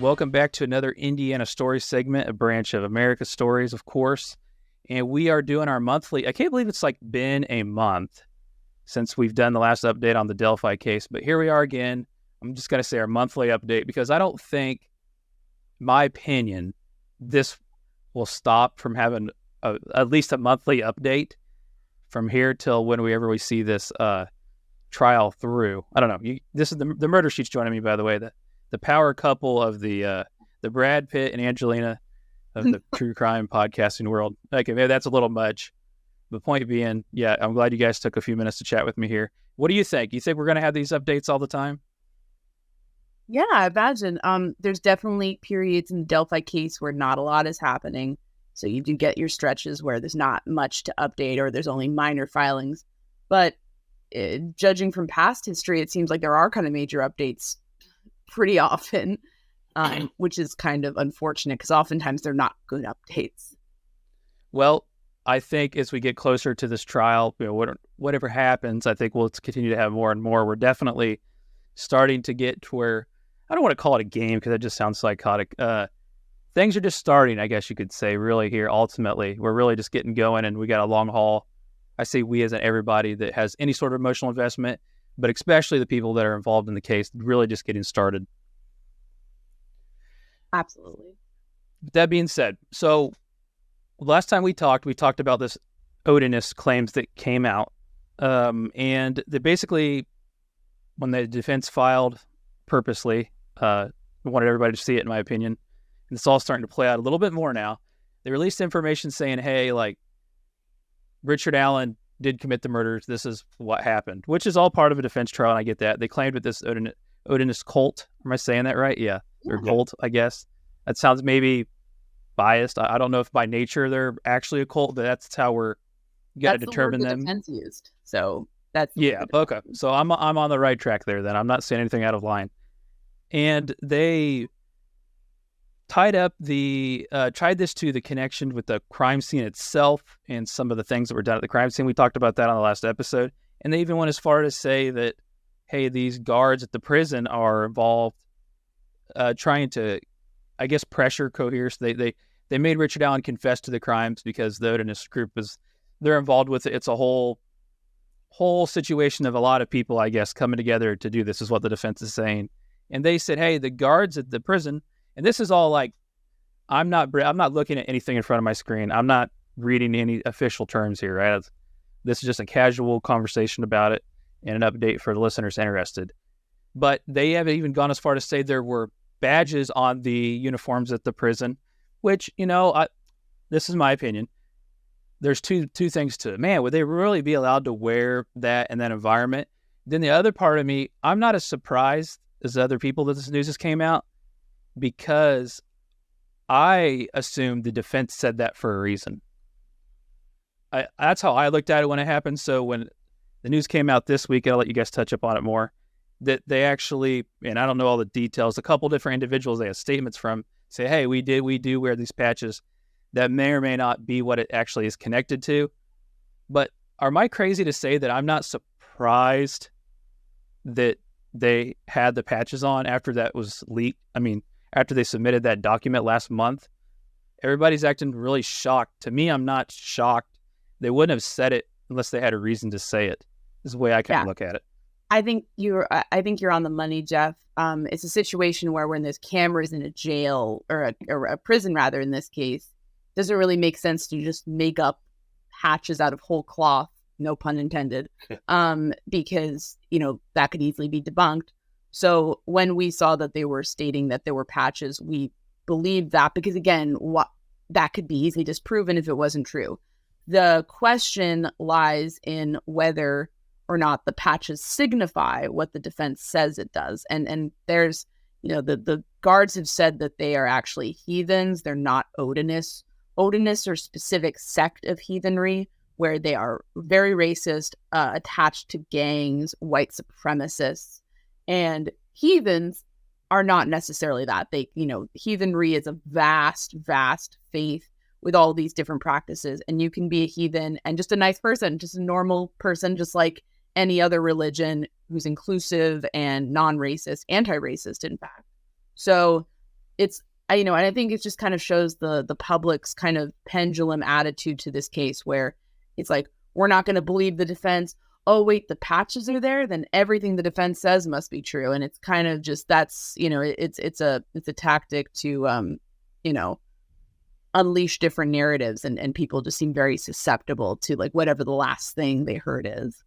Welcome back to another Indiana Stories segment, a branch of America Stories, of course. And we are doing our monthly, I can't believe it's been a month since we've done the last update on the Delphi case, but here we are again. I'm just going to say our monthly update because I don't think, my opinion, this will stop from having at least a monthly update from here till whenever we see this trial through. I don't know. This is the murder sheet's joining me, by the way. The power couple of the Brad Pitt and Angelina of the true crime podcasting world. Okay, maybe that's a little much. The point being, yeah, I'm glad you guys took a few minutes to chat with me here. What do you think? You think we're going to have these updates all the time? Yeah, I imagine. There's definitely periods in the Delphi case where not a lot is happening. So you do get your stretches where there's not much to update or there's only minor filings. But judging from past history, it seems like there are kind of major updates pretty often, which is kind of unfortunate because oftentimes they're not good updates. Well, I think as we get closer to this trial, whatever happens, I think we'll continue to have more and more. We're definitely starting to get to where, I don't want to call it a game because that just sounds psychotic. Things are just starting, I guess you could say, really here. Ultimately, we're really just getting going and we got a long haul. I say we as in everybody that has any sort of emotional investment, but especially the people that are involved in the case, really just getting started. Absolutely. That being said, so last time we talked about this Odinist claims that came out. And they basically, when the defense filed purposely, wanted everybody to see it, in my opinion. And it's all starting to play out a little bit more now. They released information saying, hey, Richard Allen did commit the murders. This is what happened, which is all part of a defense trial, and I get that. They claimed with this Odinist cult. Am I saying that right? Yeah. Or cult, I guess. That sounds maybe biased. I don't know if by nature they're actually a cult, but that's how you got to determine them. Defense used. So that's okay. So I'm on the right track there. Then I'm not saying anything out of line. And they tied this to the connection with the crime scene itself and some of the things that were done at the crime scene. We talked about that on the last episode. And they even went as far to say that, hey, these guards at the prison are involved trying to, I guess, pressure coerce. They made Richard Allen confess to the crimes because the Odinist group they're involved with it. It's a whole situation of a lot of people, I guess, coming together to do this, is what the defense is saying. And they said, hey, the guards at the prison, and this is all I'm not looking at anything in front of my screen. I'm not reading any official terms here, right? This is just a casual conversation about it and an update for the listeners interested. But they haven't even gone as far to say there were badges on the uniforms at the prison, which, this is my opinion. There's two things to it. Man, would they really be allowed to wear that in that environment? Then the other part of me, I'm not as surprised as other people that this news just came out, because I assumed the defense said that for a reason. That's how I looked at it when it happened. So when the news came out this week, I'll let you guys touch up on it more, that they actually, and I don't know all the details, a couple different individuals they have statements from say, hey, we do wear these patches. That may or may not be what it actually is connected to. But am I crazy to say that I'm not surprised that they had the patches on after that was leaked? I mean, after they submitted that document last month, everybody's acting really shocked. To me, I'm not shocked. They wouldn't have said it unless they had a reason to say it. Is the way I kind of look at it. I think you're on the money, Jeff. It's a situation where when there's cameras in a jail or a prison, rather, in this case, doesn't really make sense to just make up patches out of whole cloth, no pun intended, because, that could easily be debunked. So when we saw that they were stating that there were patches, we believed that because, again, that could be easily disproven if it wasn't true. The question lies in whether or not the patches signify what the defense says it does. And there's, the guards have said that they are actually heathens. They're not Odinists. Odinists are a specific sect of heathenry where they are very racist, attached to gangs, white supremacists. And heathens are not necessarily that. Heathenry is a vast, vast faith with all these different practices. And you can be a heathen and just a nice person, just a normal person, just like any other religion who's inclusive and non-racist, anti-racist, in fact. So and I think it just kind of shows the public's kind of pendulum attitude to this case, where it's like, we're not going to believe the defense. Oh, wait, the patches are there, then everything the defense says must be true. And it's kind of just, that's, it's a tactic to, unleash different narratives, and people just seem very susceptible to like whatever the last thing they heard is.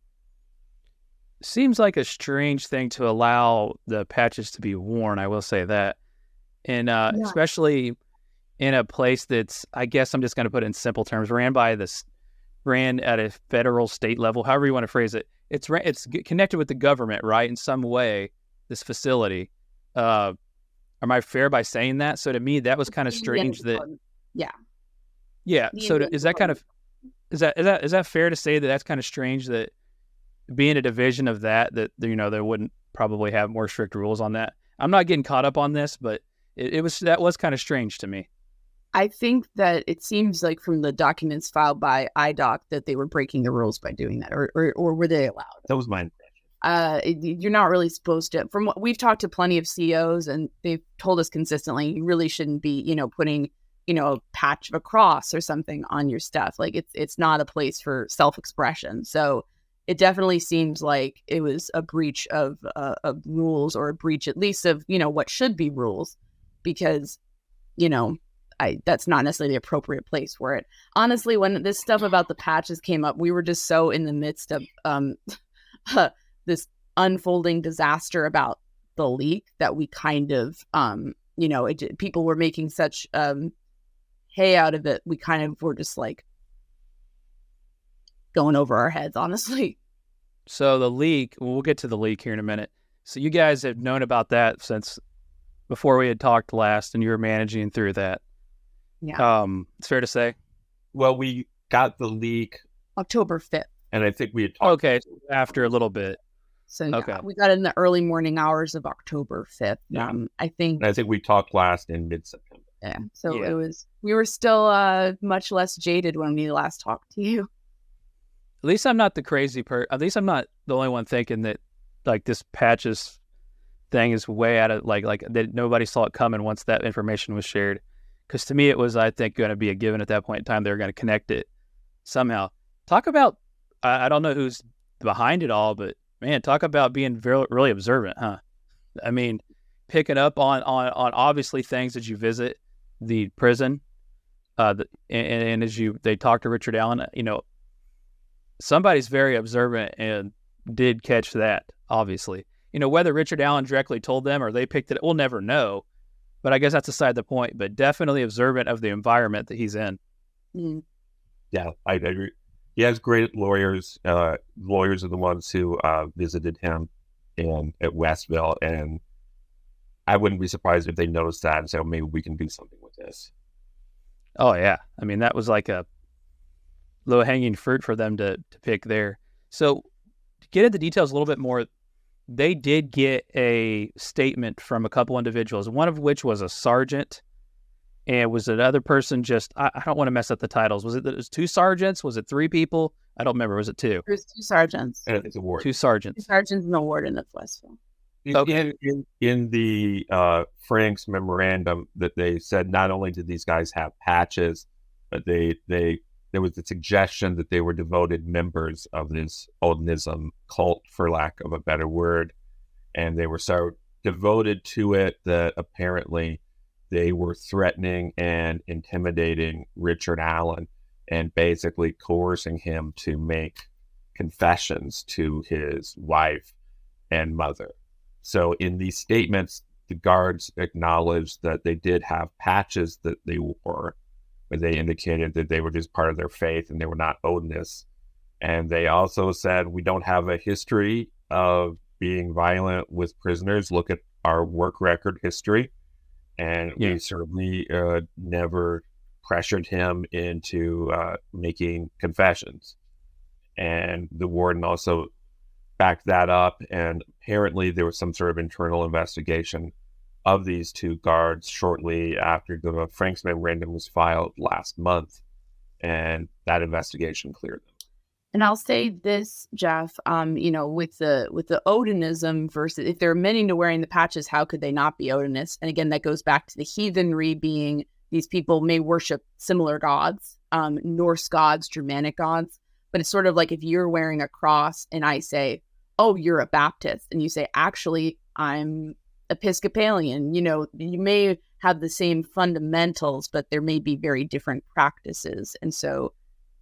Seems like a strange thing to allow the patches to be worn. I will say that. And especially in a place that's, I guess I'm just going to put it in simple terms, ran at a federal, state level, however you want to phrase it. It's connected with the government, right? In some way, this facility. Am I fair by saying that? So to me, that was kind of strange that. Yeah. So is that kind of, is that fair to say that that's kind of strange that being a division of that they wouldn't probably have more strict rules on that? I'm not getting caught up on this, but that was kind of strange to me. I think that it seems like from the documents filed by IDOC that they were breaking the rules by doing that, or were they allowed? That was my impression. You're not really supposed to. From what we've talked to plenty of CEOs, and they've told us consistently, you really shouldn't be, putting, a patch of a cross or something on your stuff. Like it's not a place for self-expression. So it definitely seems like it was a breach of rules, or a breach at least of, what should be rules, because, that's not necessarily the appropriate place for it. Honestly, when this stuff about the patches came up, we were just so in the midst of this unfolding disaster about the leak that we kind of, people were making such hay out of it. We kind of were just like going over our heads, honestly. So the leak, we'll get to the leak here in a minute. So you guys have known about that since before we had talked last, and you were managing through that. Yeah. It's fair to say. Well, we got the leak October 5th. And I think we had talked. Okay, after a little bit. So we got it in the early morning hours of October 5th. Yeah. I think we talked last in mid-September. Yeah. So we were still much less jaded when we last talked to you. At least I'm not the crazy person. At least I'm not the only one thinking that like this patches thing is way out of like that nobody saw it coming once that information was shared. Because to me, it was, I think, going to be a given at that point in time. They were going to connect it somehow. Talk about, I don't know who's behind it all, but man, talk about being really observant, huh? I mean, picking up on obviously things as you visit the prison, and as they talk to Richard Allen, somebody's very observant and did catch that, obviously. Whether Richard Allen directly told them or they picked it, we'll never know. But I guess that's aside the point, but definitely observant of the environment that he's in. Mm. Yeah, I agree. He has great lawyers. Lawyers are the ones who visited him at Westville, and I wouldn't be surprised if they noticed that and said, maybe we can do something with this. Oh, yeah. I mean, that was like a low-hanging fruit for them to pick there. So to get into the details a little bit more, they did get a statement from a couple individuals, one of which was a sergeant, and was another person just, I don't want to mess up the titles. Was it 2 sergeants? Was it 3 people? I don't remember. Was it 2? There's 2 sergeants. And it's a warden. 2 sergeants. 2 sergeants and a warden of Westville. Okay. In the Frank's memorandum that they said not only did these guys have patches, but there was the suggestion that they were devoted members of this Odinism cult, for lack of a better word. And they were so devoted to it that apparently they were threatening and intimidating Richard Allen and basically coercing him to make confessions to his wife and mother. So in these statements, the guards acknowledged that they did have patches that they wore, but they indicated that they were just part of their faith and they were not Odinists. And they also said, we don't have a history of being violent with prisoners. Look at our work record history. And we certainly never pressured him into making confessions. And the warden also backed that up. And apparently there was some sort of internal investigation of these 2 guards shortly after the Frank's memorandum was filed last month. And that investigation cleared them. And I'll say this, Jeff, with the Odinism versus, if they're admitting to wearing the patches, how could they not be Odinist? And again, that goes back to the heathenry being these people may worship similar gods, Norse gods, Germanic gods. But it's sort of like if you're wearing a cross and I say, oh, you're a Baptist. And you say, actually, I'm Episcopalian. You may have the same fundamentals, but there may be very different practices. And so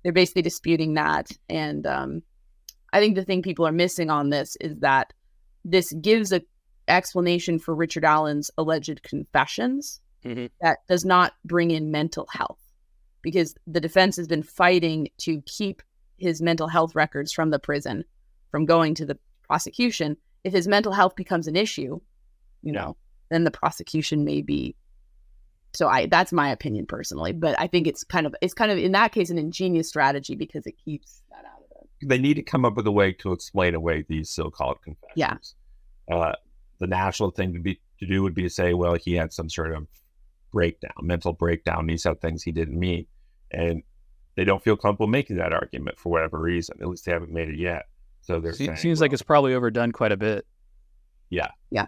they're basically disputing that. And I think the thing people are missing on this is that this gives an explanation for Richard Allen's alleged confessions that does not bring in mental health, because the defense has been fighting to keep his mental health records from the prison from going to the prosecution. If his mental health becomes an issue, then the prosecution may be. So that's my opinion personally, but I think it's kind of in that case an ingenious strategy because it keeps that out of it. They need to come up with a way to explain away these so-called confessions. Yeah. The natural thing to do would be to say, well, he had some sort of mental breakdown. He said things he didn't mean, and they don't feel comfortable making that argument for whatever reason. At least they haven't made it yet. So they're saying, seems like it's probably overdone quite a bit. Yeah. Yeah.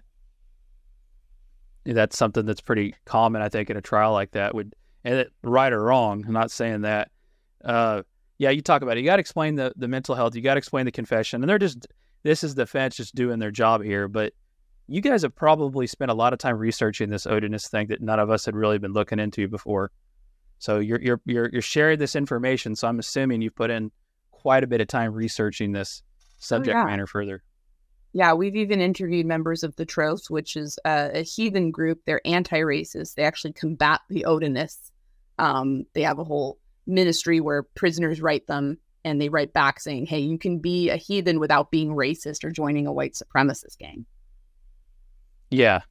That's something that's pretty common, I think, in a trial like that. Right or wrong, I'm not saying that. You talk about it. You got to explain the mental health. You got to explain the confession. And this is the defense just doing their job here. But you guys have probably spent a lot of time researching this Odinist thing that none of us had really been looking into before. So you're sharing this information. So I'm assuming you've put in quite a bit of time researching this subject matter further. Yeah, we've even interviewed members of the Tros, which is a heathen group. They're anti-racist. They actually combat the Odinists. They have a whole ministry where prisoners write them, and they write back saying, hey, you can be a heathen without being racist or joining a white supremacist gang. Yeah,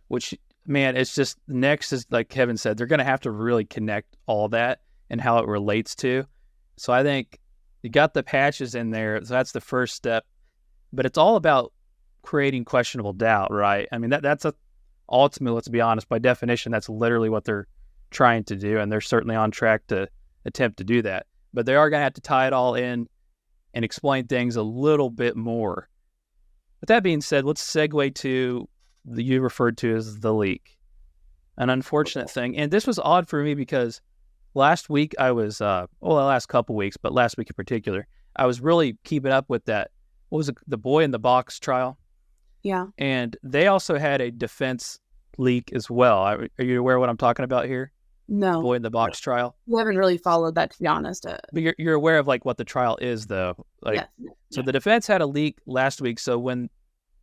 which, man, it's just next is, like Kevin said, they're going to have to really connect all that and how it relates to. So I think you got the patches in there. So that's the first step. But it's all about creating questionable doubt, right? I mean, that's ultimately, let's be honest, by definition, that's literally what they're trying to do. And they're certainly on track to attempt to do that. But they are going to have to tie it all in and explain things a little bit more. With that being said, let's segue to you referred to as the leak. An unfortunate thing. And this was odd for me because last week I was, the last couple weeks, but last week in particular, I was really keeping up with that. What was it, the boy in the box trial? Yeah. And they also had a defense leak as well. Are you aware of what I'm talking about here? No. Boy in the box trial? We haven't really followed that, to be honest. But you're aware of like what the trial is, though. Like, yes. So the defense had a leak last week. So when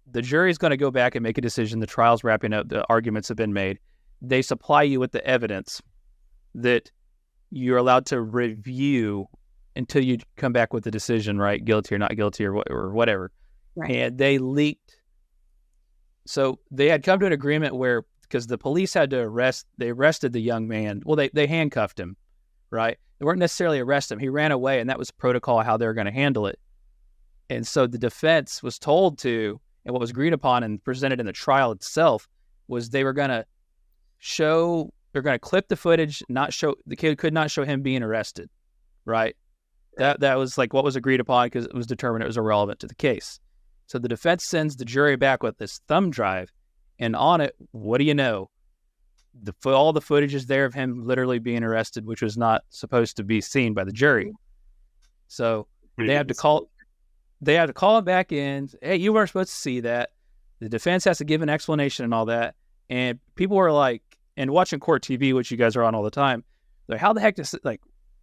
the jury's going to go back and make a decision, the trial's wrapping up, the arguments have been made, they supply you with the evidence that you're allowed to review until you come back with a decision, right? Guilty or not guilty or whatever. Right. And they leaked. So they had come to an agreement where, because the police had to arrested the young man. Well, they handcuffed him, right? They weren't necessarily arrest him. He ran away, and that was protocol how they were going to handle it. And so the defense was told to, and what was agreed upon and presented in the trial itself was they were going to clip the footage, not show, the kid could not show him being arrested, right? That was like what was agreed upon because it was determined it was irrelevant to the case. So the defense sends the jury back with this thumb drive, and on it, what do you know? All the footage is there of him literally being arrested, which was not supposed to be seen by the jury. So they have to call him back in. Hey, you weren't supposed to see that. The defense has to give an explanation and all that. And people were like, and watching court TV, which you guys are on all the time, like, how the heck does, like,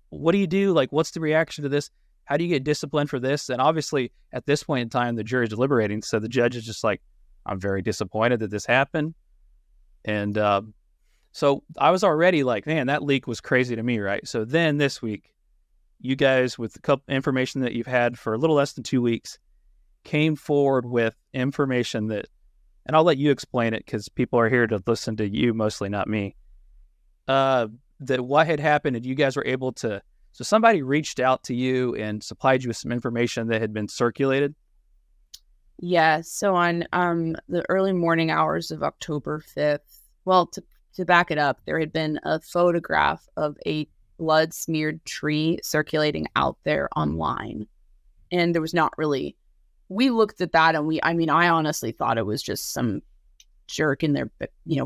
what do you do? Like, what's the reaction to this? How do you get disciplined for this? And obviously, at this point in time, the jury's deliberating. So the judge is just like, I'm very disappointed that this happened. And so I was already like, man, that leak was crazy to me, right? So then this week, you guys, with the couple information that you've had for a little less than 2 weeks, came forward with information that, and I'll let you explain it because people are here to listen to you, mostly not me, that what had happened and you guys were able to, so somebody reached out to you and supplied you with some information that had been circulated? Yeah, so on the early morning hours of October 5th, well, to back it up, there had been a photograph of a blood-smeared tree circulating out there online. And there was not really, we looked at that and I honestly thought it was just some jerk in their,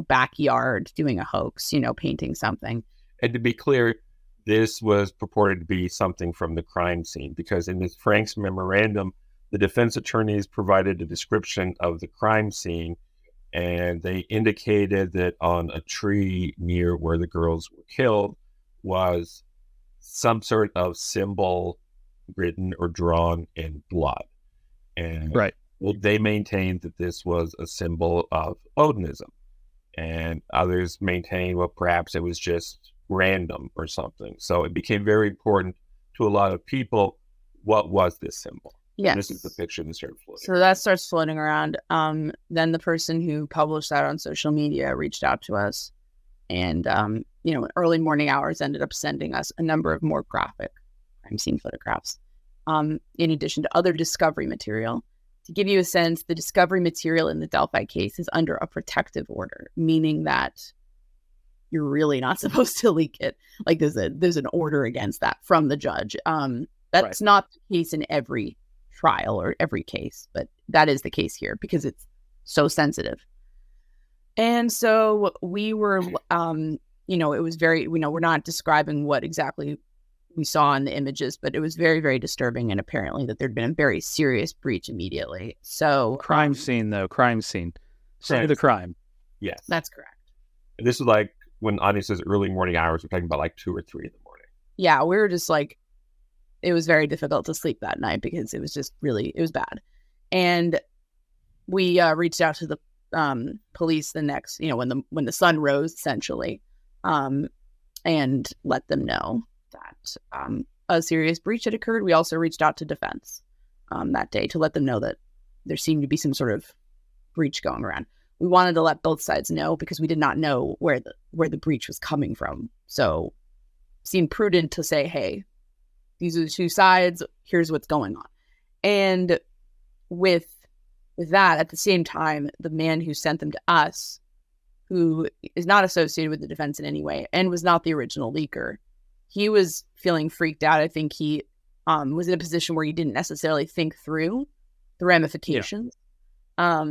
backyard doing a hoax, painting something. And to be clear, this was purported to be something from the crime scene, because in this Frank's memorandum, the defense attorneys provided a description of the crime scene, and they indicated that on a tree near where the girls were killed was some sort of symbol written or drawn in blood. And Right. they maintained that this was a symbol of Odinism. And others maintained, well, perhaps it was just random or something. So it became very important to a lot of people. What was this symbol? Yes. And this is the picture that started floating. So that starts floating around. Then the person who published that on social media reached out to us, and in early morning hours ended up sending us a number of more graphic crime scene photographs, in addition to other discovery material. To give you a sense, the discovery material in the Delphi case is under a protective order, meaning that you're really not supposed to leak it. Like there's an order against that from the judge. That's not the case in every trial or every case, but that is the case here because it's so sensitive. And so we were, it was very, we're not describing what exactly we saw in the images, but it was very, very disturbing. And apparently that there'd been a very serious breach immediately. So crime scene. Scene of the crime. Yes. That's correct. And this is like when Anya says early morning hours, we're talking about like 2 or 3 in the morning. Yeah. We were just like, it was very difficult to sleep that night because it was just really, it was bad. And we reached out to the police the next, when the sun rose essentially, and let them know that a serious breach had occurred. We also reached out to defense that day to let them know that there seemed to be some sort of breach going around. We wanted to let both sides know because we did not know where the breach was coming from. So it seemed prudent to say, hey, these are the two sides, here's what's going on. And with that, at the same time, the man who sent them to us, who is not associated with the defense in any way and was not the original leaker, he was feeling freaked out. I think he was in a position where he didn't necessarily think through the ramifications. Yeah.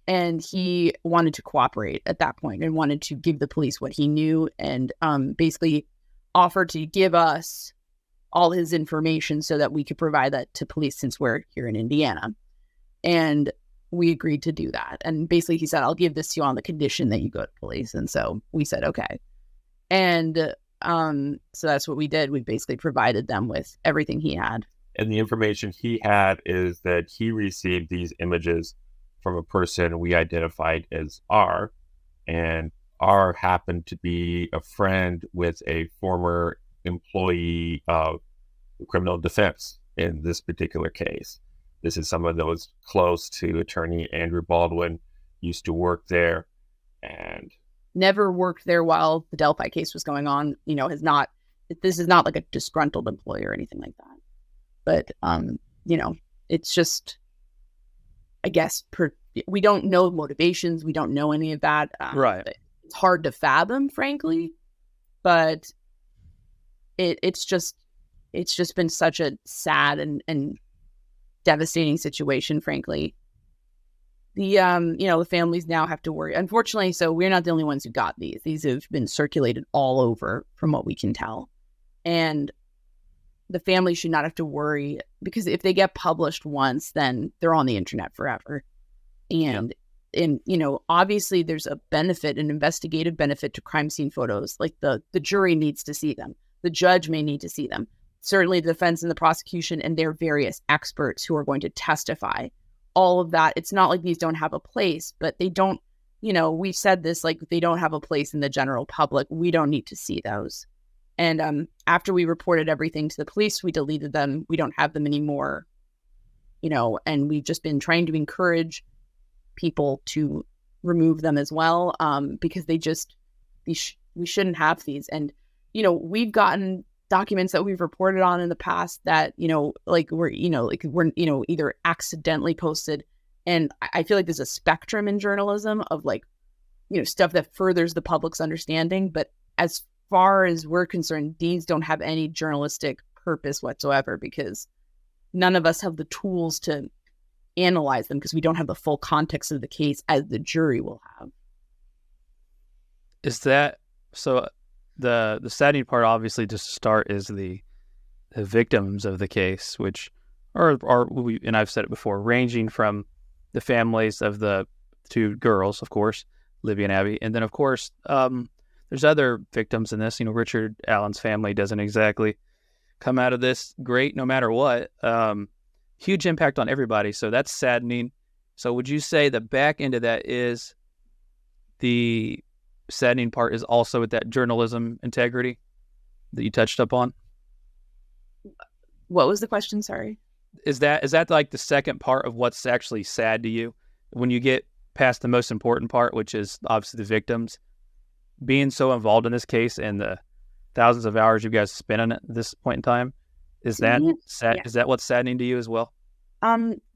And he wanted to cooperate at that point and wanted to give the police what he knew and basically offered to give us all his information so that we could provide that to police since we're here in Indiana. And we agreed to do that. And basically he said, I'll give this to you on the condition that you go to police. And so we said, okay. And so that's what we did. We basically provided them with everything he had. And the information he had is that he received these images from a person we identified as R. And R happened to be a friend with a former employee of criminal defense in this particular case. This is someone that was close to attorney Andrew Baldwin, used to work there, and never worked there while the Delphi case was going on. This is not like a disgruntled employee or anything like that. But, it's just, I guess, we don't know motivations. We don't know any of that. Right. It's hard to fathom, frankly, but it's just been such a sad and devastating situation, frankly. The families now have to worry. Unfortunately, so we're not the only ones who got these. These have been circulated all over from what we can tell. And the family should not have to worry because if they get published once, then they're on the internet forever. And obviously there's a benefit, an investigative benefit to crime scene photos. Like the jury needs to see them. The judge may need to see them. Certainly the defense and the prosecution and their various experts who are going to testify. All of that. It's not like these don't have a place, but they don't, we've said this, like they don't have a place in the general public. We don't need to see those. And after we reported everything to the police, we deleted them. We don't have them anymore, and we've just been trying to encourage people to remove them as well, because we shouldn't have these. And, we've gotten documents that we've reported on in the past that, we're either accidentally posted. And I feel like there's a spectrum in journalism of stuff that furthers the public's understanding. But as far as we're concerned, these don't have any journalistic purpose whatsoever because none of us have the tools to analyze them because we don't have the full context of the case as the jury will have. Is that so? The saddening part, obviously, just to start, is the victims of the case, which are and I've said it before, ranging from the families of the two girls, of course, Libby and Abby, and then of course there's other victims in this. Richard Allen's family doesn't exactly come out of this great, no matter what. Huge impact on everybody, so that's saddening. So would you say the back end of that is the saddening part is also with that journalism integrity that you touched upon? What was the question? Sorry. Is that like the second part of what's actually sad to you when you get past the most important part, which is obviously the victims being so involved in this case and the thousands of hours you guys spent on it at this point in time? Is that sad? Yeah. Is that what's saddening to you as well?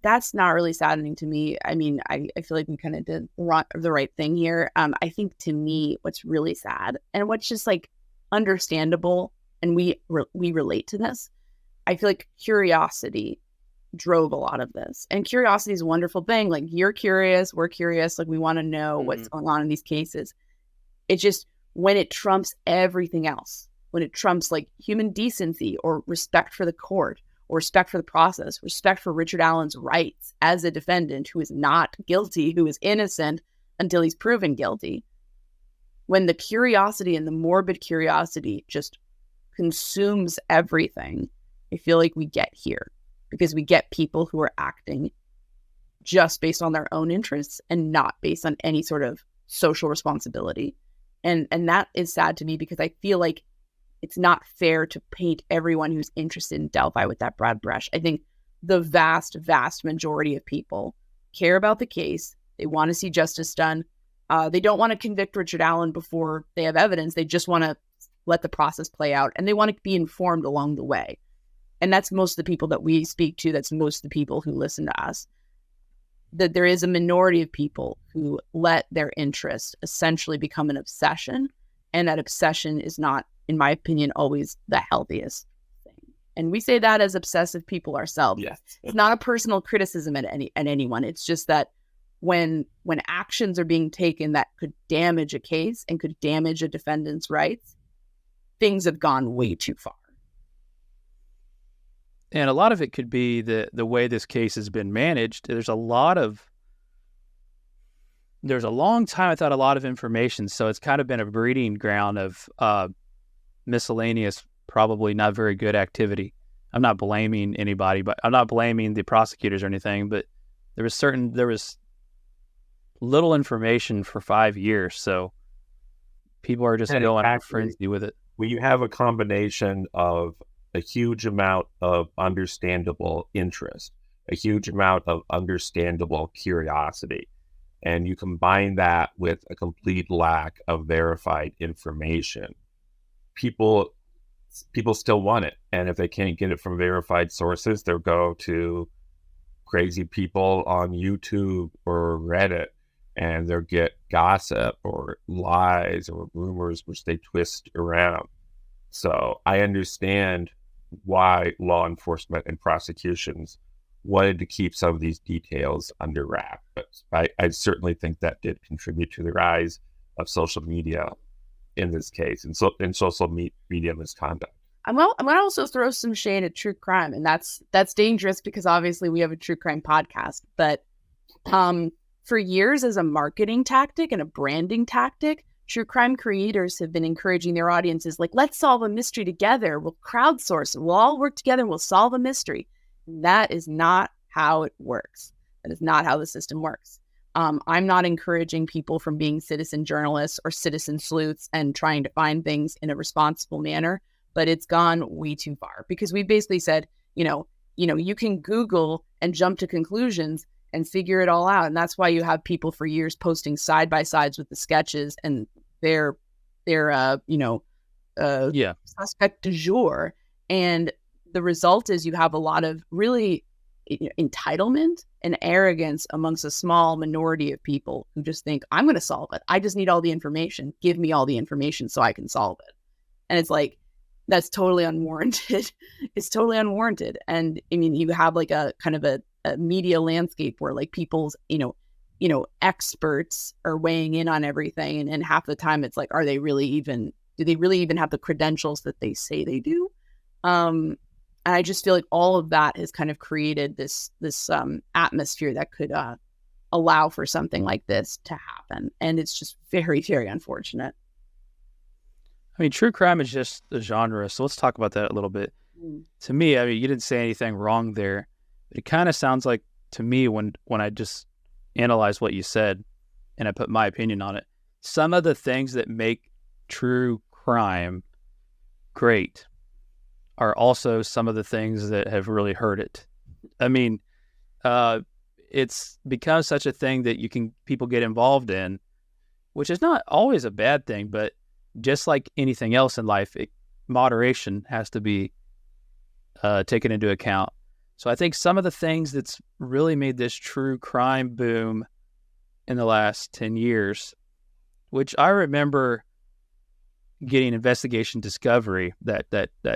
That's not really saddening to me. I mean, I feel like we kind of did the right thing here. I think to me, what's really sad and what's just like understandable, and we relate to this. I feel like curiosity drove a lot of this, and curiosity is a wonderful thing. Like, you're curious, we're curious. Like, we want to know what's going on in these cases. It's just when it trumps everything else, when it trumps like human decency or respect for the court or respect for the process, respect for Richard Allen's rights as a defendant who is not guilty, who is innocent until he's proven guilty. When the curiosity and the morbid curiosity just consumes everything, I feel like we get here because we get people who are acting just based on their own interests and not based on any sort of social responsibility. And that is sad to me because I feel like it's not fair to paint everyone who's interested in Delphi with that broad brush. I think the vast, vast majority of people care about the case. They want to see justice done. They don't want to convict Richard Allen before they have evidence. They just want to let the process play out, and they want to be informed along the way. And that's most of the people that we speak to. That's most of the people who listen to us. That there is a minority of people who let their interest essentially become an obsession, and that obsession is not, in my opinion, always the healthiest thing. And we say that as obsessive people ourselves. Yes. It's not a personal criticism at anyone. It's just that when actions are being taken that could damage a case and could damage a defendant's rights, things have gone way too far. And a lot of it could be the way this case has been managed. There's a long time without a lot of information, so it's kind of been a breeding ground of miscellaneous, probably not very good activity. I'm not blaming anybody, but I'm not blaming the prosecutors or anything, but there was little information for 5 years, so people are just going in frenzy with it. Well, you have a combination of a huge amount of understandable interest, a huge amount of understandable curiosity, and you combine that with a complete lack of verified information. People still want it, and if they can't get it from verified sources, they'll go to crazy people on YouTube or Reddit, and they'll get gossip or lies or rumors which they twist around. So I understand why law enforcement and prosecutions wanted to keep some of these details under wraps. But I certainly think that did contribute to the rise of social media in this case, and social media misconduct. I'm going to also throw some shade at true crime, and that's dangerous because obviously we have a true crime podcast. But for years, as a marketing tactic and a branding tactic, true crime creators have been encouraging their audiences, like, let's solve a mystery together. We'll crowdsource it. We'll all work together and we'll solve a mystery. And that is not how it works. That is not how the system works. I'm not encouraging people from being citizen journalists or citizen sleuths and trying to find things in a responsible manner, but it's gone way too far because we basically said, you can Google and jump to conclusions and figure it all out. And that's why you have people for years posting side by sides with the sketches and their suspect du jour. And the result is you have a lot of really entitlement and arrogance amongst a small minority of people who just think, I'm going to solve it. I just need all the information. Give me all the information so I can solve it. And it's like, that's totally unwarranted. It's totally unwarranted. And I mean, you have like a kind of a media landscape where like people's, experts are weighing in on everything. And half the time it's like, do they really even have the credentials that they say they do? And I just feel like all of that has kind of created this atmosphere that could allow for something like this to happen. And it's just very, very unfortunate. I mean, true crime is just a genre, so let's talk about that a little bit. To me, I mean, you didn't say anything wrong there. It kind of sounds like, to me, when I just analyze what you said and I put my opinion on it, some of the things that make true crime great are also some of the things that have really hurt it. I mean, it's become such a thing that people get involved in, which is not always a bad thing, but just like anything else in life, moderation has to be taken into account. So I think some of the things that's really made this true crime boom in the last 10 years, which I remember getting Investigation Discovery, that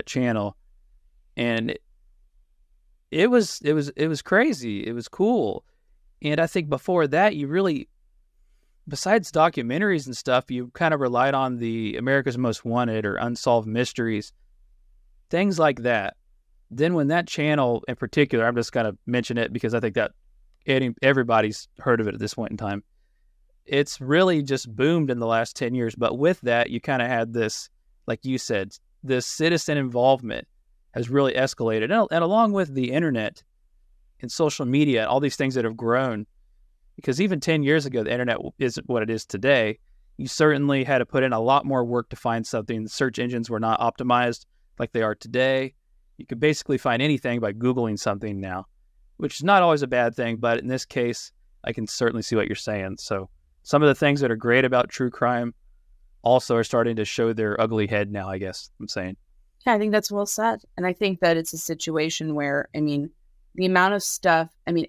channel, and it was crazy. It was cool. And I think before that, you really, besides documentaries and stuff, you kind of relied on the America's Most Wanted or Unsolved Mysteries, things like that. Then when that channel in particular, I'm just going to mention it because I think that everybody's heard of it at this point in time. It's really just boomed in the last 10 years. But with that, you kind of had this, like you said, this citizen involvement has really escalated. And along with the internet and social media, all these things that have grown, because even 10 years ago, the internet isn't what it is today. You certainly had to put in a lot more work to find something. The search engines were not optimized like they are today. You could basically find anything by Googling something now, which is not always a bad thing. But in this case, I can certainly see what you're saying. So some of the things that are great about true crime also are starting to show their ugly head now, I guess I'm saying. Yeah, I think that's well said. And I think that it's a situation where, I mean, the amount of stuff, I mean,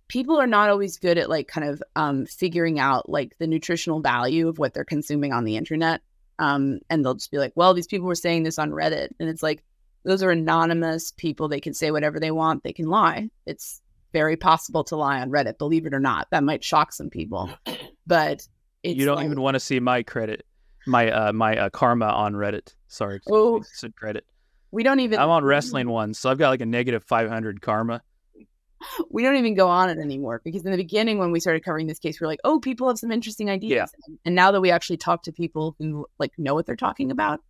people are not always good at like kind of figuring out like the nutritional value of what they're consuming on the internet. And they'll just be like, well, these people were saying this on Reddit. And it's like, those are anonymous people. They can say whatever they want. They can lie. It's very possible to lie on Reddit, believe it or not. That might shock some people, but it's you don't even want to see my credit, my karma on Reddit. Sorry. Oh, said credit. We don't even. I'm on wrestling one, so I've got like a negative 500 karma. We don't even go on it anymore because in the beginning when we started covering this case, we were like, oh, people have some interesting ideas. Yeah. And now that we actually talk to people who like know what they're talking about,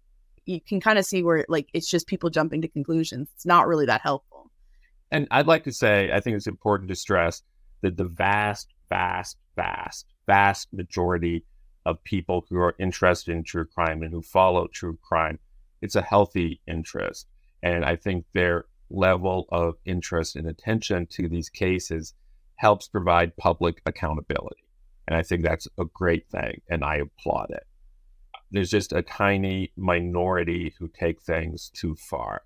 you can kind of see where like it's just people jumping to conclusions. It's not really that helpful. And I'd like to say, I think it's important to stress that the vast majority of people who are interested in true crime and who follow true crime, it's a healthy interest. And I think their level of interest and attention to these cases helps provide public accountability. And I think that's a great thing, and I applaud it. There's just a tiny minority who take things too far.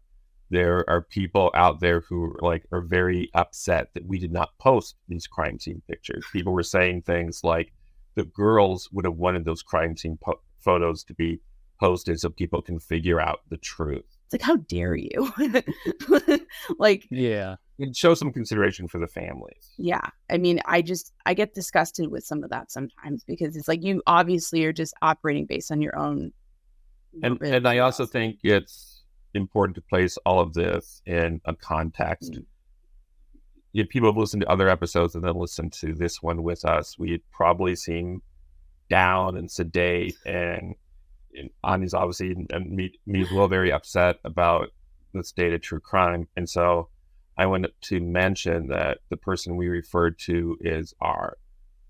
There are people out there who are very upset that we did not post these crime scene pictures. People were saying things like the girls would have wanted those crime scene photos to be posted so people can figure out the truth. It's like, how dare you? Yeah. Show some consideration for the families. Yeah. I mean, I get disgusted with some of that sometimes because it's like you obviously are just operating based on your own. And I also think it's important to place all of this in a context. Mm-hmm. If people have listened to other episodes and then listen to this one with us, we'd probably seem down and sedate, and Ani's obviously and me as well very upset about the state of true crime. And so I wanted to mention that the person we referred to is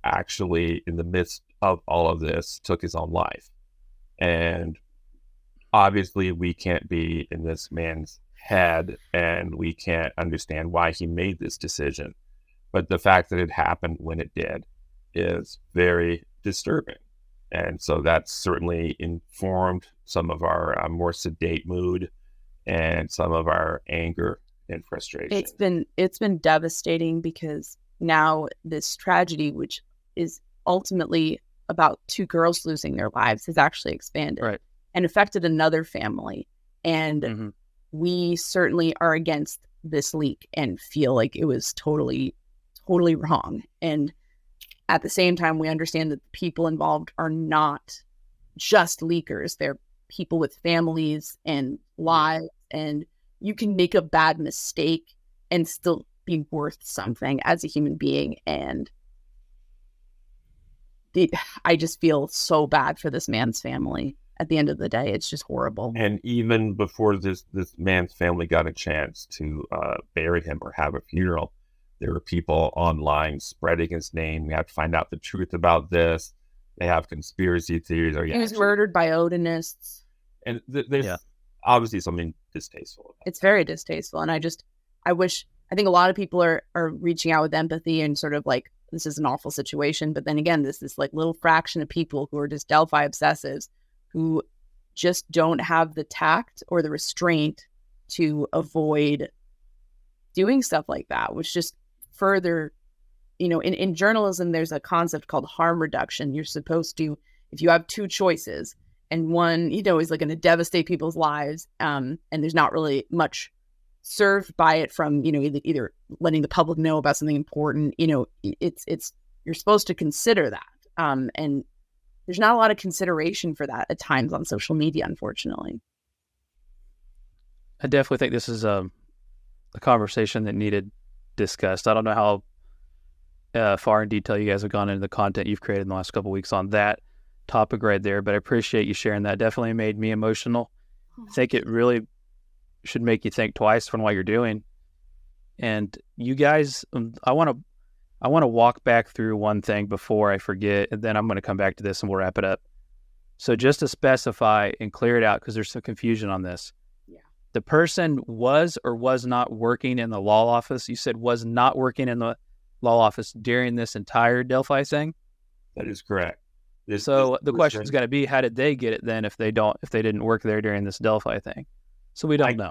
actually in the midst of all of this took his own life. And obviously we can't be in this man's head and we can't understand why he made this decision. But the fact that it happened when it did is very disturbing. And so that's certainly informed some of our more sedate mood and some of our anger and frustration. It's been devastating because now this tragedy, which is ultimately about two girls losing their lives, has actually expanded. Right. and affected another family. And Mm-hmm. we certainly are against this leak and feel like it was totally wrong. And at the same time, we understand that the people involved are not just leakers. They're people with families and lives, and you can make a bad mistake and still be worth something as a human being. And I just feel so bad for this man's family. At the end of the day, it's just horrible. And even before this man's family got a chance to bury him or have a funeral, there were people online spreading his name. We have to find out the truth about this. They have conspiracy theories. He was murdered by Odinists. And there's obviously something distasteful. It's very distasteful. And I think a lot of people are reaching out with empathy and sort of like, this is an awful situation. But then again, this like little fraction of people who are just Delphi obsessives who just don't have the tact or the restraint to avoid doing stuff like that, which just further, in journalism, there's a concept called harm reduction. You're supposed to, if you have two choices and one, is like going to devastate people's lives, and there's not really much served by it from, either letting the public know about something important, it's you're supposed to consider that. And there's not a lot of consideration for that at times on social media, unfortunately. I definitely think this is a conversation that needed discussed. I don't know how far in detail you guys have gone into the content you've created in the last couple of weeks on that topic right there, but I appreciate you sharing that. Definitely made me emotional. I think it really should make you think twice from what you're doing. And you guys, I want to walk back through one thing before I forget, and then I'm going to come back to this and we'll wrap it up. So just to specify and clear it out, because there's some confusion on this. Yeah. The person was or was not working in the law office. You said was not working in the law office during this entire Delphi thing? That is correct. So the question is going to be, how did they get it then if they didn't work there during this Delphi thing? So we don't know.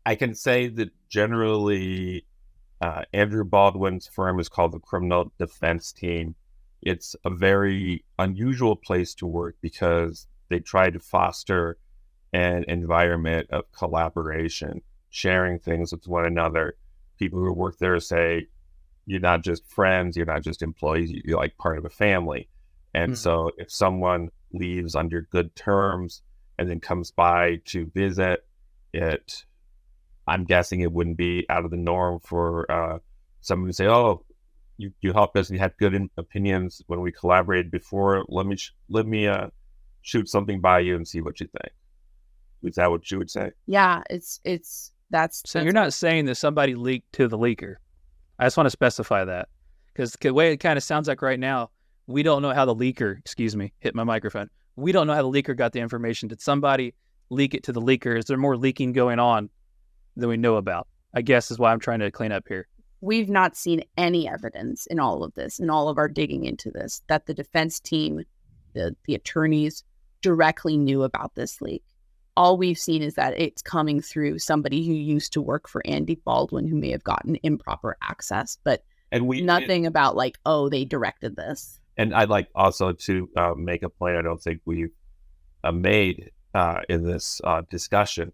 I can say that generally Andrew Baldwin's firm is called the Criminal Defense Team. It's a very unusual place to work because they try to foster an environment of collaboration, sharing things with one another. People who work there say, you're not just friends, you're not just employees, you're like part of a family. And so if someone leaves under good terms and then comes by to visit, I'm guessing it wouldn't be out of the norm for someone to say, oh, you helped us and you had good opinions when we collaborated before. Let me shoot something by you and see what you think. Is that what you would say? Yeah, that's So you're not saying that somebody leaked to the leaker. I just want to specify that, because the way it kind of sounds like right now, we don't know how the leaker, hit my microphone. We don't know how the leaker got the information. Did somebody leak it to the leaker? Is there more leaking going on than we know about? I guess is why I'm trying to clean up here. We've not seen any evidence in all of this, in all of our digging into this, that the defense team, the attorneys directly knew about this leak. All we've seen is that it's coming through somebody who used to work for Andy Baldwin, who may have gotten improper access, but nothing about like, oh, they directed this. And I'd like also to make a point I don't think we've made in this discussion.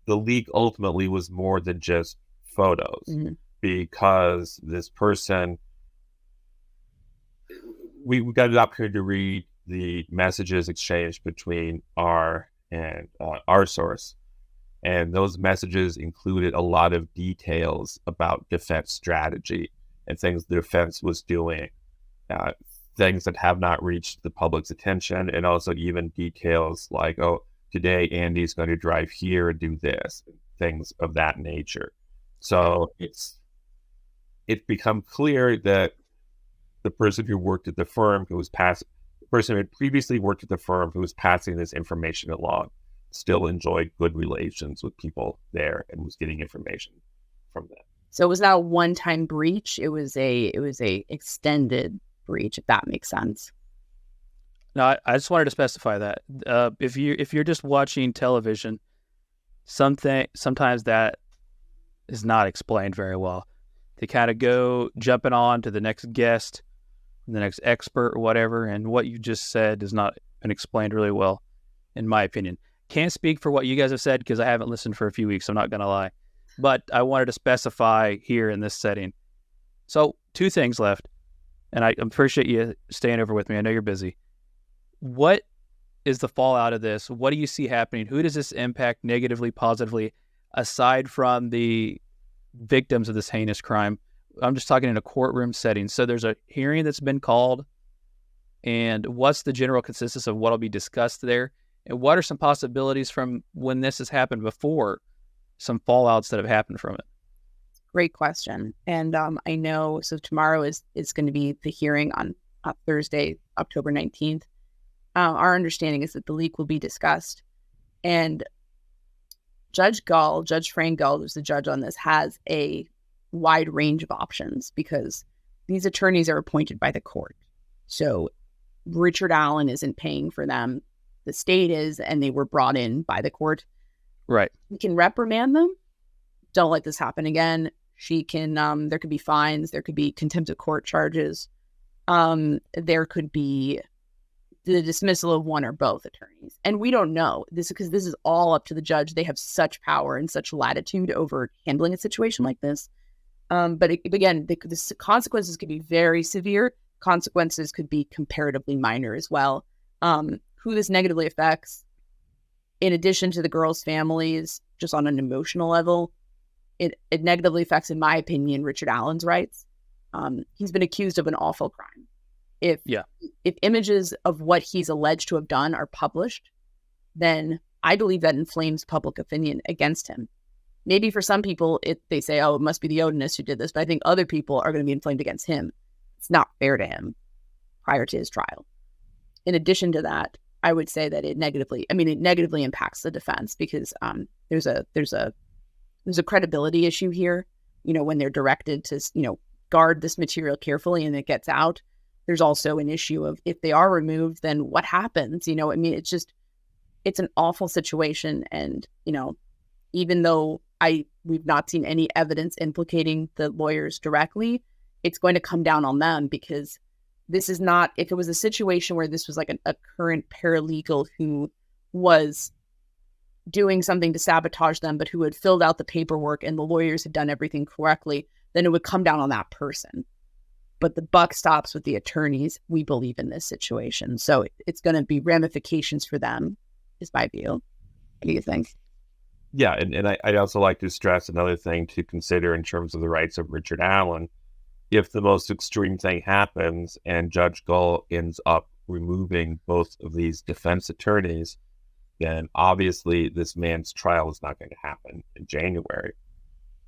The leak ultimately was more than just photos, because this person, we got an opportunity to read the messages exchanged between R and our source. And those messages included a lot of details about defense strategy and things the defense was doing, things that have not reached the public's attention, and also even details like, oh, today Andy's going to drive here and do this, things of that nature. So it's become clear that the person who worked at the firm, the person who had previously worked at the firm who was passing this information along, still enjoyed good relations with people there and was getting information from them. So it was not a one-time breach. It was a extended breach, if that makes sense. No, I just wanted to specify that. If you're just watching television, sometimes that is not explained very well. They kind of go jumping on to the next guest, the next expert or whatever, and what you just said has not been explained really well. in my opinion. Can't speak for what you guys have said because I haven't listened for a few weeks. I'm not going to lie. But I wanted to specify here in this setting. So 2 things left, and I appreciate you staying over with me. I know you're busy. What is the fallout of this? What do you see happening? Who does this impact negatively, positively, aside from the victims of this heinous crime? I'm just talking in a courtroom setting. So there's a hearing that's been called, and what's the general consensus of what will be discussed there? And what are some possibilities from when this has happened before, some fallouts that have happened from it? Great question. And I know, so tomorrow is going to be the hearing on Thursday, October 19th. Our understanding is that the leak will be discussed. And Judge Frank Gull, who's the judge on this, has a wide range of options because these attorneys are appointed by the court. So Richard Allen isn't paying for them. The state is, and they were brought in by the court. Right. We can reprimand them. Don't let this happen again. She can, there could be fines. There could be contempt of court charges. There could be the dismissal of one or both attorneys. And we don't know this because this is all up to the judge. They have such power and such latitude over handling a situation like this. But again, the consequences could be very severe. Consequences could be comparatively minor as well. Who this negatively affects, in addition to the girls' families, just on an emotional level, it negatively affects, in my opinion, Richard Allen's rights. He's been accused of an awful crime. If images of what he's alleged to have done are published, then I believe that inflames public opinion against him. Maybe for some people, they say, oh, it must be the Odinists who did this, but I think other people are going to be inflamed against him. It's not fair to him prior to his trial. In addition to that, I would say that it negatively impacts the defense because there's a credibility issue here. You know, when they're directed to, guard this material carefully and it gets out, there's also an issue of if they are removed, then what happens? It's an awful situation. And, even though we've not seen any evidence implicating the lawyers directly, it's going to come down on them because this is not, if it was a situation where this was like a current paralegal who was doing something to sabotage them, but who had filled out the paperwork and the lawyers had done everything correctly, then it would come down on that person. But the buck stops with the attorneys, we believe, in this situation. So it's going to be ramifications for them, is my view. What do you think? Yeah, and I'd also like to stress another thing to consider in terms of the rights of Richard Allen. If the most extreme thing happens and Judge Gull ends up removing both of these defense attorneys, then obviously this man's trial is not going to happen in January.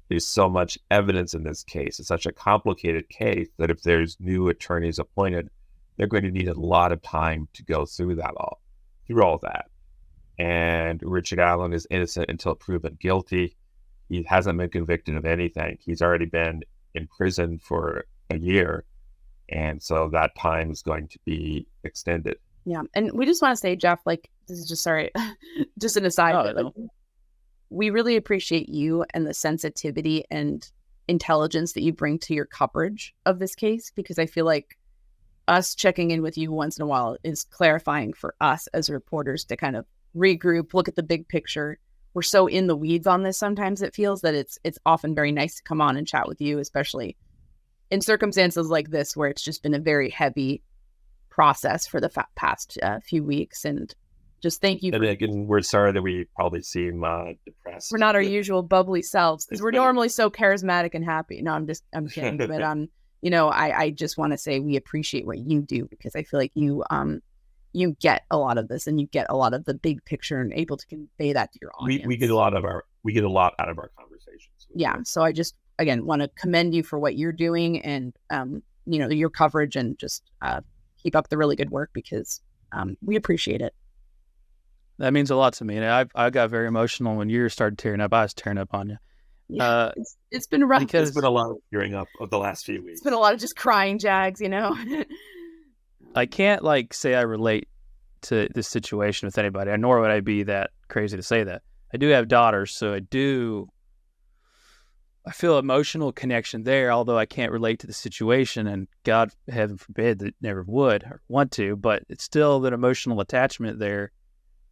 There's so much evidence in this case. It's such a complicated case that if there's new attorneys appointed, they're going to need a lot of time to go through all that. And Richard Allen is innocent until proven guilty. He hasn't been convicted of anything. He's already been in prison for a year. And so that time is going to be extended. Yeah. And we just want to say, Jeff, this is just, sorry, just an aside. We really appreciate you and the sensitivity and intelligence that you bring to your coverage of this case, because I feel like us checking in with you once in a while is clarifying for us as reporters to kind of regroup, look at the big picture. We're so in the weeds on this sometimes, it feels that it's often very nice to come on and chat with you, especially in circumstances like this where it's just been a very heavy process for the past few weeks. And just thank you. And again, we're sorry that we probably seem depressed. We're not our usual bubbly selves because we're normally so charismatic and happy. No, I'm kidding. But I just want to say we appreciate what you do because I feel like you get a lot of this and you get a lot of the big picture and able to convey that to your audience. We get a lot out of our conversations. Yeah. So I just, again, want to commend you for what you're doing and, your coverage and just keep up the really good work because we appreciate it. That means a lot to me. And I got very emotional when you started tearing up. I was tearing up on you. Yeah, it's been rough. Because it's been a lot of tearing up of the last few weeks. It's been a lot of just crying, Jags, I can't say I relate to this situation with anybody, nor would I be that crazy to say that. I do have daughters, so I feel emotional connection there, although I can't relate to the situation, and God, heaven forbid, that never would or want to, but it's still an emotional attachment there.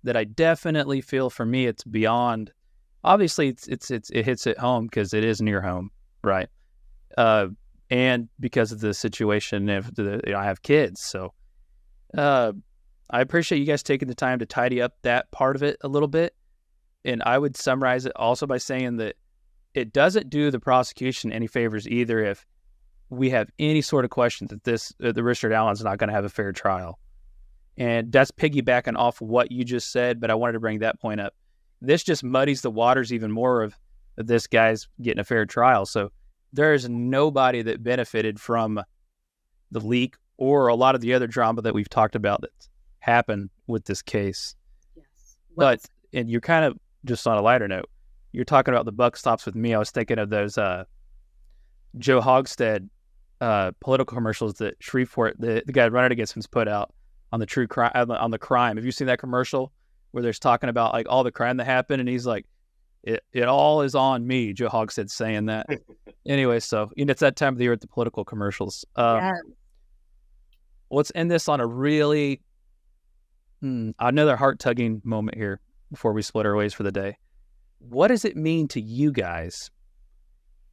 that I definitely feel for me, it's beyond. Obviously, it hits it home because it is near home, right? And because of the situation, I have kids, so I appreciate you guys taking the time to tidy up that part of it a little bit. And I would summarize it also by saying that it doesn't do the prosecution any favors either if we have any sort of question that the Richard Allen's not going to have a fair trial. And that's piggybacking off what you just said, but I wanted to bring that point up. This just muddies the waters even more of this guy's getting a fair trial. So there's nobody that benefited from the leak or a lot of the other drama that we've talked about that's happened with this case. Yes. But, and you're kind of just on a lighter note, you're talking about the buck stops with me. I was thinking of those Joe Hogstead political commercials that Shreveport, the guy running against him's put out on the true crime, on the crime. Have you seen that commercial where there's talking about like all the crime that happened, and he's like, it all is on me. Joe Hogstead saying that. Anyway, so it's that time of the year with the political commercials. Let's end this on a really another heart-tugging moment here before we split our ways for the day. What does it mean to you guys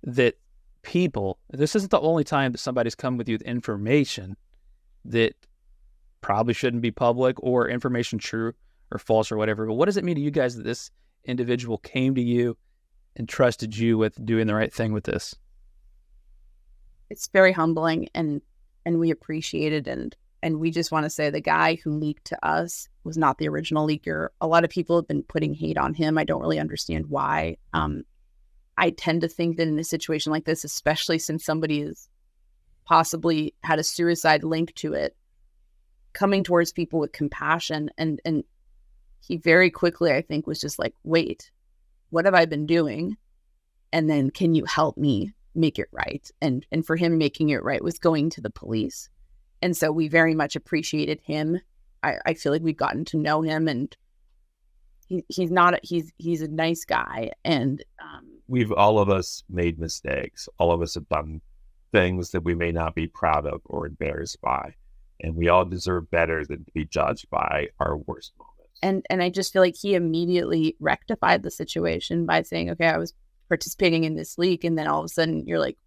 that people, this isn't the only time that somebody's come with you with information that probably shouldn't be public or information true or false or whatever, but what does it mean to you guys that this individual came to you and trusted you with doing the right thing with this? It's very humbling, and we appreciate it, and we just want to say the guy who leaked to us was not the original leaker. A lot of people have been putting hate on him. I don't really understand why. I tend to think that in a situation like this, especially since somebody has possibly had a suicide link to it, coming towards people with compassion, and he very quickly, I think, was just like, wait, what have I been doing? And then can you help me make it right? And for him, making it right was going to the police. And so we very much appreciated him. I feel like we've gotten to know him, and he's a nice guy. And we've all of us made mistakes. All of us have done things that we may not be proud of or embarrassed by. And we all deserve better than to be judged by our worst moments. And I just feel like he immediately rectified the situation by saying, okay, I was participating in this leak. And then all of a sudden you're like,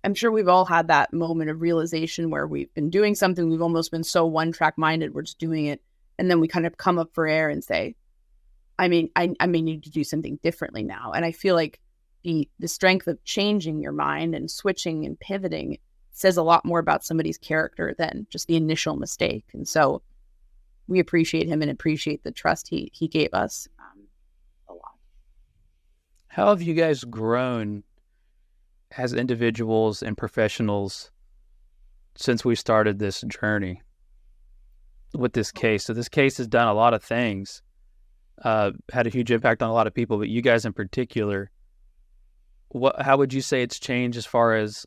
I'm sure we've all had that moment of realization where we've been doing something. We've almost been so one-track minded. We're just doing it. And then we kind of come up for air and say, I may need to do something differently now. And I feel like the strength of changing your mind and switching and pivoting says a lot more about somebody's character than just the initial mistake. And so we appreciate him and appreciate the trust he gave us a lot. How have you guys grown as individuals and professionals since we started this journey with this case? So this case has done a lot of things, had a huge impact on a lot of people, but you guys in particular, how would you say it's changed as far as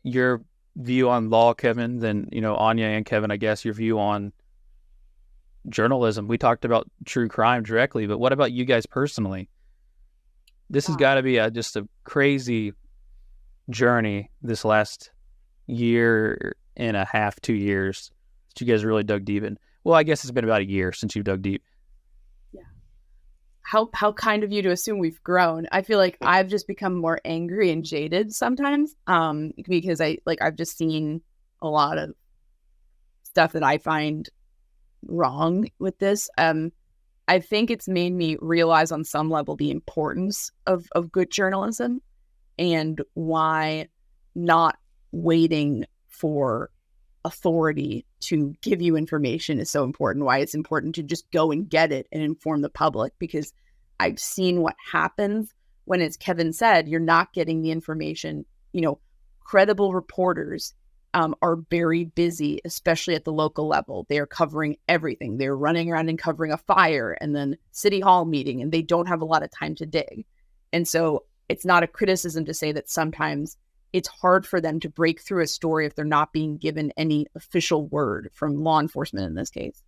your view on law, Kevin, then, Anya and Kevin, I guess, your view on journalism? We talked about true crime directly, but what about you guys personally? This has got to be just a crazy journey this last year and a half, 2 years that you guys really dug deep in. Well, I guess it's been about a year since you dug deep. Yeah. How kind of you to assume we've grown. I feel like I've just become more angry and jaded sometimes, because I've just seen a lot of stuff that I find wrong with this. I think it's made me realize on some level the importance of good journalism and why not waiting for authority to give you information is so important, why it's important to just go and get it and inform the public, because I've seen what happens when, as Kevin said, you're not getting the information. Credible reporters are very busy, especially at the local level. They are covering everything. They're running around and covering a fire and then city hall meeting, and they don't have a lot of time to dig. And so it's not a criticism to say that sometimes it's hard for them to break through a story if they're not being given any official word from law enforcement in this case.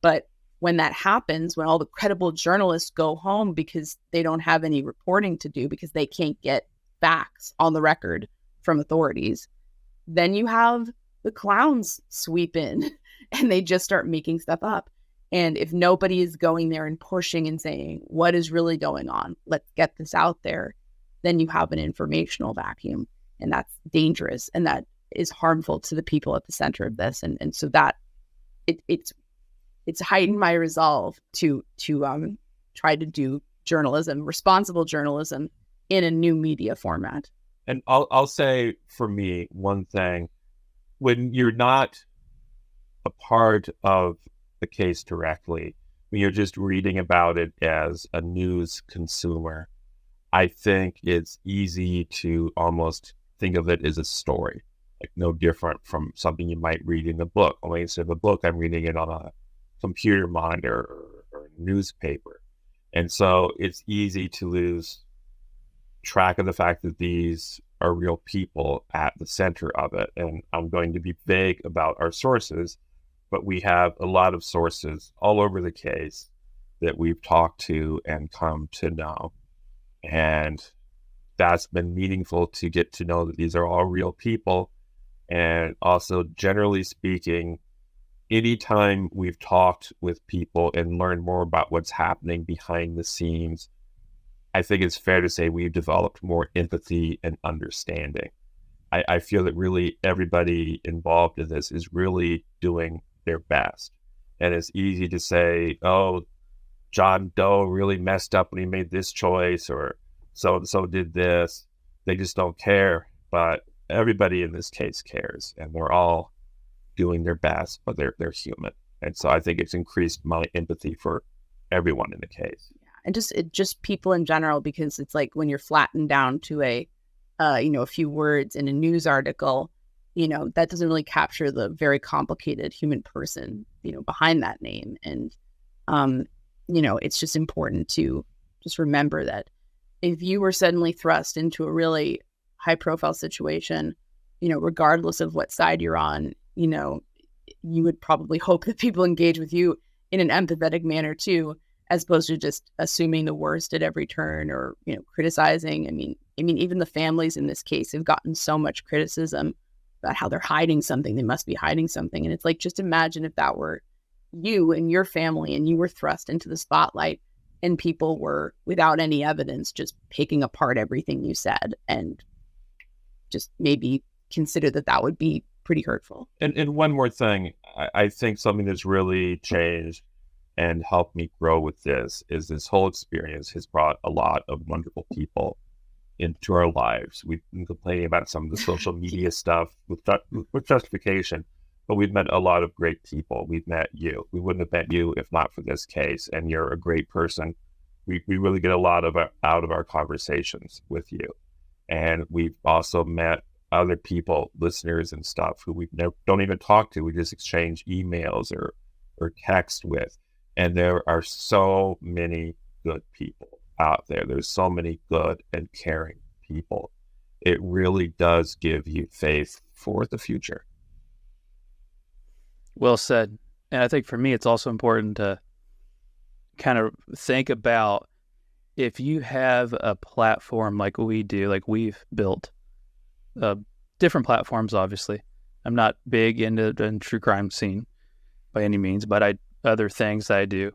But when that happens, when all the credible journalists go home because they don't have any reporting to do, because they can't get facts on the record from authorities, then you have the clowns sweep in and they just start making stuff up. And if nobody is going there and pushing and saying, what is really going on? Let's get this out there. Then you have an informational vacuum, and that's dangerous. And that is harmful to the people at the center of this. And so that it's heightened my resolve to try to do journalism, responsible journalism in a new media format. And I'll say for me, one thing, when you're not a part of the case directly, when you're just reading about it as a news consumer, I think it's easy to almost think of it as a story, like no different from something you might read in a book. Only instead of a book, I'm reading it on a computer monitor or a newspaper. And so it's easy to lose track of the fact that these are real people at the center of it. And I'm going to be vague about our sources, but we have a lot of sources all over the case that we've talked to and come to know. And that's been meaningful to get to know that these are all real people. And also, generally speaking, anytime we've talked with people and learned more about what's happening behind the scenes, I think it's fair to say we've developed more empathy and understanding. I feel that really everybody involved in this is really doing their best. And it's easy to say, oh, John Doe really messed up when he made this choice, or so-and-so did this. They just don't care. But everybody in this case cares, and they're all doing their best, but they're human. And so I think it's increased my empathy for everyone in the case. And just people in general, because it's like when you're flattened down to a few words in a news article, that doesn't really capture the very complicated human person, behind that name. And, it's just important to just remember that if you were suddenly thrust into a really high profile situation, regardless of what side you're on, you would probably hope that people engage with you in an empathetic manner too, as opposed to just assuming the worst at every turn or, criticizing. I mean, even the families in this case have gotten so much criticism about how they're hiding something. They must be hiding something. And it's like, just imagine if that were you and your family and you were thrust into the spotlight and people were, without any evidence, just picking apart everything you said, and just maybe consider that would be pretty hurtful. And one more thing, I think something that's really changed and helped me grow with this is this whole experience has brought a lot of wonderful people into our lives. We've been complaining about some of the social media stuff with justification, but we've met a lot of great people. We've met you. We wouldn't have met you if not for this case, and you're a great person. We really get a lot out of our conversations with you. And we've also met other people, listeners and stuff, who we don't even talk to. We just exchange emails or text with. And there are so many good people out there. There's so many good and caring people. It really does give you faith for the future. Well said. And I think for me, it's also important to kind of think about, if you have a platform like we do, like we've built different platforms, obviously. I'm not big into the true crime scene by any means, but other things I do.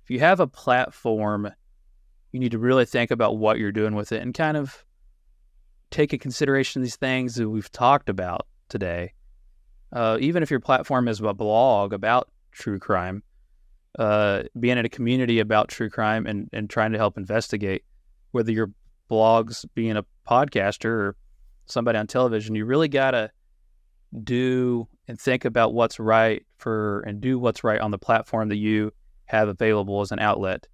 If you have a platform, you need to really think about what you're doing with it and kind of take into consideration these things that we've talked about today. Even if your platform is a blog about true crime, being in a community about true crime and trying to help investigate, whether your blog's being a podcaster or somebody on television, you really got to do and think about what's right and do what's right on the platform that you have available as an outlet.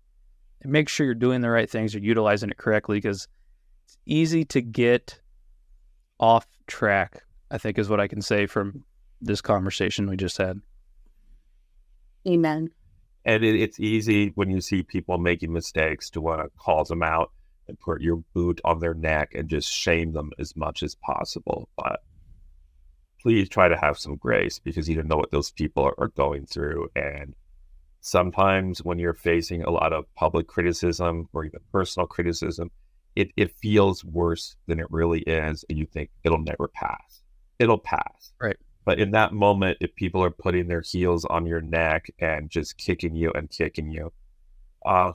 And make sure you're doing the right things, you're utilizing it correctly, because it's easy to get off track, I think is what I can say from this conversation we just had. Amen. And it's easy when you see people making mistakes to want to call them out and put your boot on their neck and just shame them as much as possible. But please try to have some grace, because you don't know what those people are going through. And sometimes when you're facing a lot of public criticism or even personal criticism, it feels worse than it really is. And you think it'll never pass. It'll pass. Right. But in that moment, if people are putting their heels on your neck and just kicking you,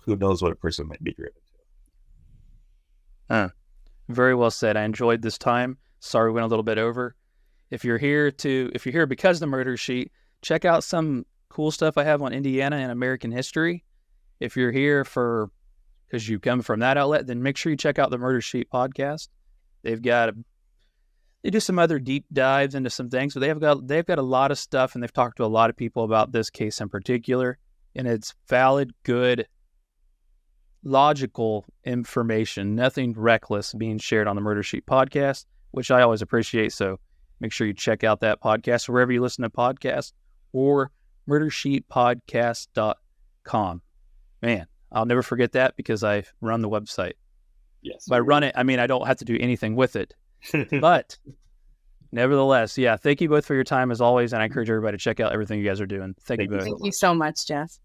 who knows what a person might be driven to. Very well said. I enjoyed this time. Sorry we went a little bit over. If you're here because of the murder sheet, check out some cool stuff I have on Indiana and American history. If you're here because you come from that outlet, then make sure you check out the Murder Sheet podcast. They do some other deep dives into some things, but they've got a lot of stuff, and they've talked to a lot of people about this case in particular, and it's valid, good, logical information, nothing reckless being shared on the Murder Sheet podcast, which I always appreciate. So make sure you check out that podcast wherever you listen to podcasts, or murdersheetpodcast.com. Man, I'll never forget that because I run the website. Yes. By run it, I mean I don't have to do anything with it. But nevertheless, yeah, thank you both for your time as always, and I encourage everybody to check out everything you guys are doing. Thank you both. Thank you so much, Jess.